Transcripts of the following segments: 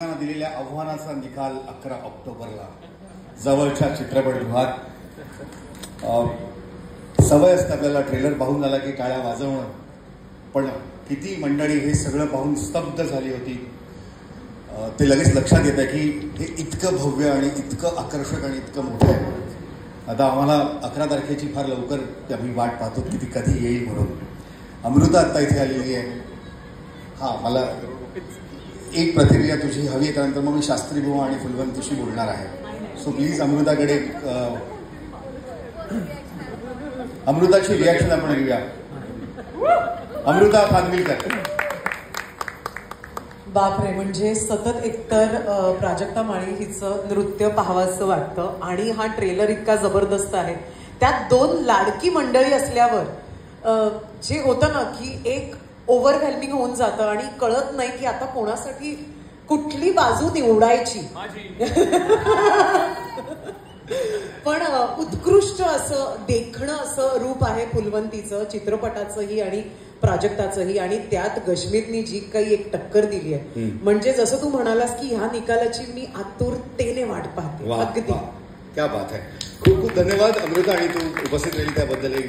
दिलेल्या आव्हानाचा निकाल 11 ऑक्टोबरला जवळच्या चित्रपटगृहात. सवय असते आपल्याला ट्रेलर पाहून झाला की टाळ्या वाजवणं, पण किती मंडळी हे सगळं पाहून स्तब्ध झाली होती. ते लगेच लक्षात येतं की हे इतकं भव्य आणि इतकं आकर्षक आणि इतकं मोठं आहे. आता आम्हाला 11 तारखेची फार लवकर आम्ही वाट पाहतो की ती कधी येईल म्हणून. अमृता आत्ता इथे आलेली आहे. हां, मला एक प्रतिक्रिया तुझी हवी आहे, त्यानंतर मग मी शास्त्री बुवा आणि फुलवंतीशी बोलणार आहे. सो प्लीज अमृताकडे अमृताची रिॲक्शन आपण घेऊया. अमृता खानविलकर. बापरे, म्हणजे सतत एकतर प्राजक्ता माळी हिचं नृत्य पाहावंसं वाटतं आणि हा ट्रेलर इतका जबरदस्त आहे. त्यात 2 लाडकी मंडळी असल्यावर जे होतं ना की एक ओव्हरवेल्मिंग होऊन जातं आणि कळत नाही की आता कोणासाठी कुठली बाजू निवडायची. पण उत्कृष्ट असं देखणं असं रूप आहे फुलवंतीचं, चित्रपटाचंही आणि प्राजक्ताचंही. आणि त्यात गश्मीतनी जी काही एक टक्कर दिली आहे, म्हणजे जसं तू म्हणालास की ह्या निकालाची मी आतुरतेने वाट पाहते. अगदी क्या बात आहे. खूप खूप धन्यवाद अमृता, आणि तू उपस्थित राहिली त्याबद्दलही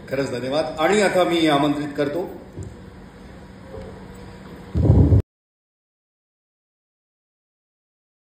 खरंच धन्यवाद. आणि आता मी आमंत्रित करतो